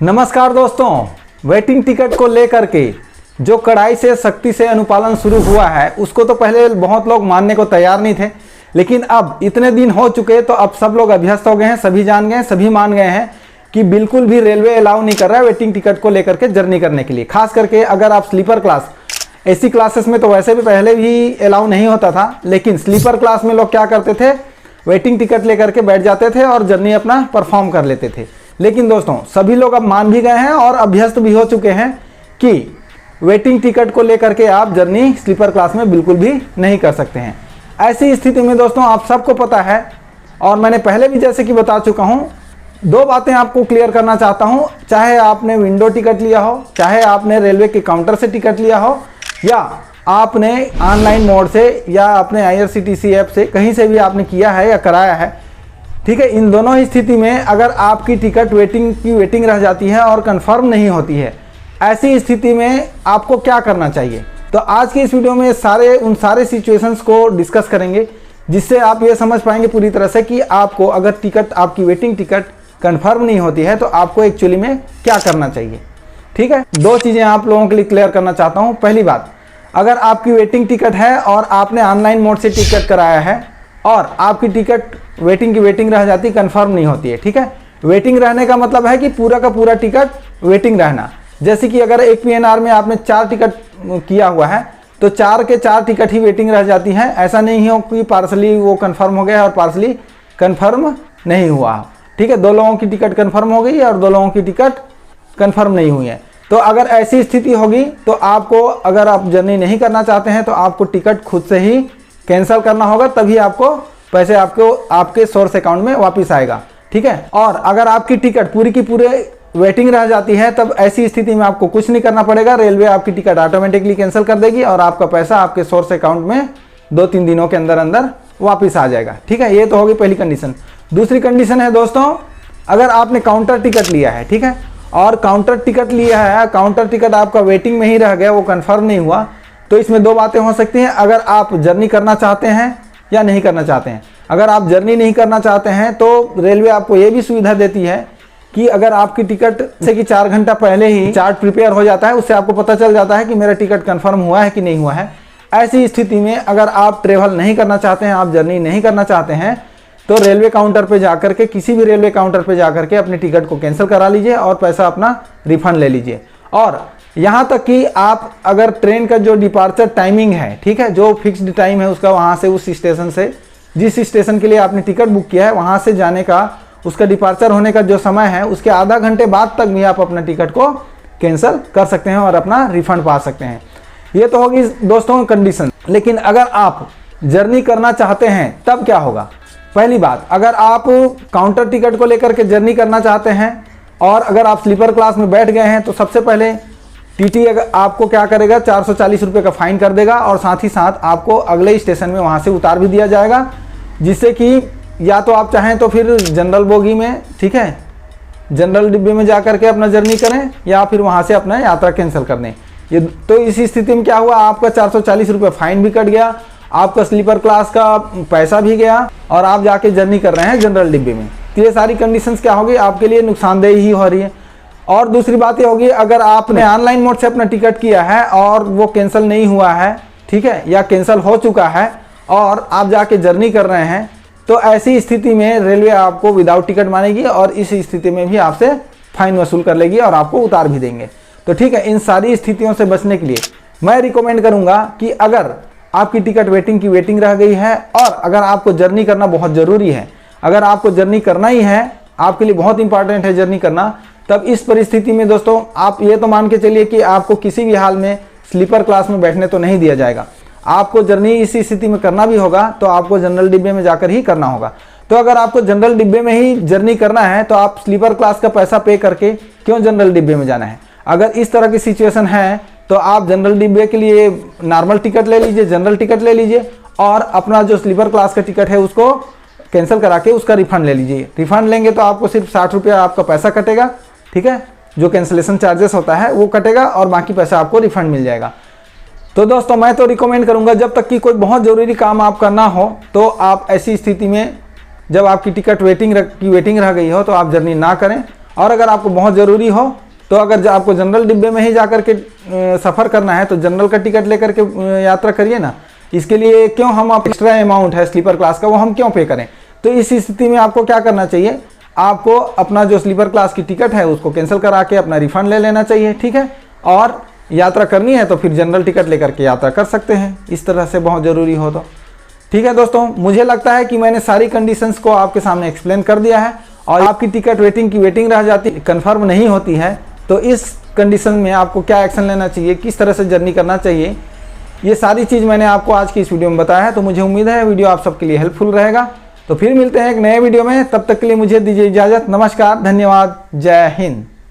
नमस्कार दोस्तों, waiting ticket को लेकर के जो कड़ाई से सख्ती से अनुपालन शुरू हुआ है उसको तो पहले बहुत लोग मानने को तैयार नहीं थे, लेकिन अब इतने दिन हो चुके तो अब सब लोग अभ्यस्त हो गए हैं, सभी जान गए हैं, सभी मान गए हैं कि बिल्कुल भी रेलवे अलाउ नहीं कर रहा है वेटिंग टिकट को लेकर के जर्नी करने के लिए। खास करके अगर आप स्लीपर क्लास, एसी क्लासेस में तो वैसे भी पहले भी अलाउ नहीं होता था, लेकिन स्लीपर क्लास में लोग क्या करते थे, वेटिंग टिकट लेकर के बैठ जाते थे और जर्नी अपना परफॉर्म कर लेते थे। लेकिन दोस्तों सभी लोग अब मान भी गए हैं और अभ्यस्त भी हो चुके हैं कि वेटिंग टिकट को लेकर के आप जर्नी स्लीपर क्लास में बिल्कुल भी नहीं कर सकते हैं। ऐसी स्थिति में दोस्तों आप सबको पता है और मैंने पहले भी जैसे कि बता चुका हूं, दो बातें आपको क्लियर करना चाहता हूं। चाहे आपने विंडो टिकट लिया हो, चाहे आपने रेलवे के काउंटर से टिकट लिया हो, या आपने ऑनलाइन मोड से या अपने IRCTC ऐप से कहीं से भी आपने किया है या कराया है, ठीक है। इन दोनों ही स्थिति में अगर आपकी टिकट वेटिंग रह जाती है और कंफर्म नहीं होती है, ऐसी स्थिति में आपको क्या करना चाहिए, तो आज के इस वीडियो में उन सारे सिचुएशंस को डिस्कस करेंगे, जिससे आप ये समझ पाएंगे पूरी तरह से कि आपको अगर आपकी वेटिंग टिकट कंफर्म नहीं होती है तो आपको एक्चुअली में क्या करना चाहिए। ठीक है, दो चीज़ें आप लोगों के लिए क्लियर करना चाहता हूँ। पहली बात, अगर आपकी वेटिंग टिकट है और आपने ऑनलाइन मोड से टिकट कराया है और आपकी टिकट वेटिंग रह जाती, कंफर्म नहीं होती है, ठीक है। वेटिंग रहने का मतलब है कि पूरा का पूरा टिकट वेटिंग रहना। जैसे कि अगर एक PNR में आपने 4 टिकट किया हुआ है तो 4 के 4 टिकट ही वेटिंग रह जाती हैं। ऐसा नहीं हो कि पार्सली वो कंफर्म हो गया और पार्सली कंफर्म नहीं हुआ, ठीक है। 2 लोगों की टिकट कंफर्म हो गई और 2 लोगों की टिकट कंफर्म नहीं हुई है। तो अगर ऐसी स्थिति होगी तो आपको, अगर आप जर्नी नहीं करना चाहते हैं तो आपको टिकट खुद से ही कैंसिल करना होगा, तभी आपको पैसे आपके सोर्स अकाउंट में वापस आएगा, ठीक है। और अगर आपकी टिकट पूरी की पूरे वेटिंग रह जाती है तब ऐसी स्थिति में आपको कुछ नहीं करना पड़ेगा, रेलवे आपकी टिकट ऑटोमेटिकली कैंसिल कर देगी और आपका पैसा आपके सोर्स अकाउंट में 2-3 दिनों के अंदर अंदर वापस आ जाएगा, ठीक है। ये तो होगी पहली कंडीशन। दूसरी कंडीशन है दोस्तों, अगर आपने काउंटर टिकट लिया है, ठीक है, और काउंटर टिकट लिया है, काउंटर टिकट आपका वेटिंग में ही रह गया, वो कंफर्म नहीं हुआ, तो इसमें 2 बातें हो सकती हैं। अगर आप जर्नी करना चाहते हैं या नहीं करना चाहते हैं। अगर आप जर्नी नहीं करना चाहते हैं तो रेलवे आपको ये भी सुविधा देती है कि अगर आपकी टिकट से कि 4 घंटा पहले ही चार्ट प्रिपेयर हो जाता है, उससे आपको पता चल जाता है कि मेरा टिकट कंफर्म हुआ है कि नहीं हुआ है। ऐसी स्थिति में अगर आप ट्रेवल नहीं करना चाहते हैं, आप जर्नी नहीं करना चाहते हैं, तो रेलवे काउंटर पे जाकर के, किसी भी रेलवे काउंटर पे जाकर के अपने टिकट को कैंसिल करा लीजिए और पैसा अपना रिफंड ले लीजिए। और यहाँ तक कि आप अगर ट्रेन का जो डिपार्चर टाइमिंग है, ठीक है, जो फिक्स्ड टाइम है उसका, वहाँ से उस स्टेशन से, जिस स्टेशन के लिए आपने टिकट बुक किया है, वहाँ से जाने का, उसका डिपार्चर होने का जो समय है, उसके आधा घंटे बाद तक भी आप अपना टिकट को कैंसिल कर सकते हैं और अपना रिफंड पा सकते हैं। ये तो होगी दोस्तों कंडीशन। लेकिन अगर आप जर्नी करना चाहते हैं तब क्या होगा। पहली बात, अगर आप काउंटर टिकट को लेकर के जर्नी करना चाहते हैं और अगर आप स्लीपर क्लास में बैठ गए हैं तो सबसे पहले TT आपको क्या करेगा, 440 रुपये का फाइन कर देगा और साथ ही साथ आपको अगले स्टेशन में वहाँ से उतार भी दिया जाएगा, जिससे कि या तो आप चाहें तो फिर जनरल बोगी में, ठीक है, जनरल डिब्बे में जा करके अपना जर्नी करें या फिर वहाँ से अपना यात्रा कैंसिल कर दें। ये तो इस स्थिति में क्या हुआ, आपका 440 रुपये फाइन भी कट गया, आपका स्लीपर क्लास का पैसा भी गया और आप जाके जर्नी कर रहे हैं जनरल डिब्बे में। तो ये सारी कंडीशंस क्या होगी, आपके लिए नुकसानदेह ही हो रही है। और दूसरी बात ये होगी, अगर आपने ऑनलाइन मोड से अपना टिकट किया है और वो कैंसिल नहीं हुआ है, ठीक है, या कैंसिल हो चुका है और आप जाके जर्नी कर रहे हैं, तो ऐसी स्थिति में रेलवे आपको विदाउट टिकट मानेगी और इस स्थिति में भी आपसे फाइन वसूल कर लेगी और आपको उतार भी देंगे। तो ठीक है, इन सारी स्थितियों से बचने के लिए मैं रिकमेंड करूंगा कि अगर आपकी टिकट वेटिंग रह गई है और अगर आपको जर्नी करना बहुत ज़रूरी है, अगर आपको जर्नी करना ही है, आपके लिए बहुत इंपॉर्टेंट है जर्नी करना, तब इस परिस्थिति में दोस्तों आप ये तो मान के चलिए कि आपको किसी भी हाल में स्लीपर क्लास में बैठने तो नहीं दिया जाएगा। आपको जर्नी इसी स्थिति में करना भी होगा तो आपको जनरल डिब्बे में जाकर ही करना होगा। तो अगर आपको जनरल डिब्बे में ही जर्नी करना है तो आप स्लीपर क्लास का पैसा पे करके क्यों जनरल डिब्बे में जाना है। अगर इस तरह की सिचुएशन है तो आप जनरल डिब्बे के लिए नॉर्मल टिकट ले लीजिए, जनरल टिकट ले लीजिए और अपना जो स्लीपर क्लास का टिकट है उसको कैंसिल करा के उसका रिफंड ले लीजिए। रिफंड लेंगे तो आपको सिर्फ 60 रुपया आपका पैसा कटेगा, ठीक है, जो कैंसिलेशन चार्जेस होता है वो कटेगा और बाकी पैसा आपको रिफंड मिल जाएगा। तो दोस्तों मैं तो रिकमेंड करूंगा, जब तक कि कोई बहुत ज़रूरी काम आपका ना हो तो आप ऐसी स्थिति में, जब आपकी टिकट वेटिंग रह गई हो, तो आप जर्नी ना करें और अगर आपको बहुत ज़रूरी हो तो अगर आपको जनरल डिब्बे में ही जाकर के सफ़र करना है तो जनरल का टिकट लेकर के यात्रा करिए ना। इसके लिए क्यों हम आप एक्स्ट्रा अमाउंट है स्लीपर क्लास का वो हम क्यों पे करें। तो इस स्थिति में आपको क्या करना चाहिए, आपको अपना जो स्लीपर क्लास की टिकट है उसको कैंसिल करा के अपना रिफंड ले लेना चाहिए, ठीक है। और यात्रा करनी है तो फिर जनरल टिकट लेकर के यात्रा कर सकते हैं, इस तरह से बहुत ज़रूरी हो तो। ठीक है दोस्तों, मुझे लगता है कि मैंने सारी कंडीशंस को आपके सामने एक्सप्लेन कर दिया है। और आपकी टिकट वेटिंग रह जाती, कंफर्म नहीं होती है, तो इस कंडीशन में आपको क्या एक्शन लेना चाहिए, किस तरह से जर्नी करना चाहिए, ये सारी चीज़ मैंने आपको आज की इस वीडियो में बताया है। तो मुझे उम्मीद है वीडियो आप सबके लिए हेल्पफुल रहेगा। तो फिर मिलते हैं एक नए वीडियो में, तब तक के लिए मुझे दीजिए इजाज़त। नमस्कार, धन्यवाद, जय हिंद।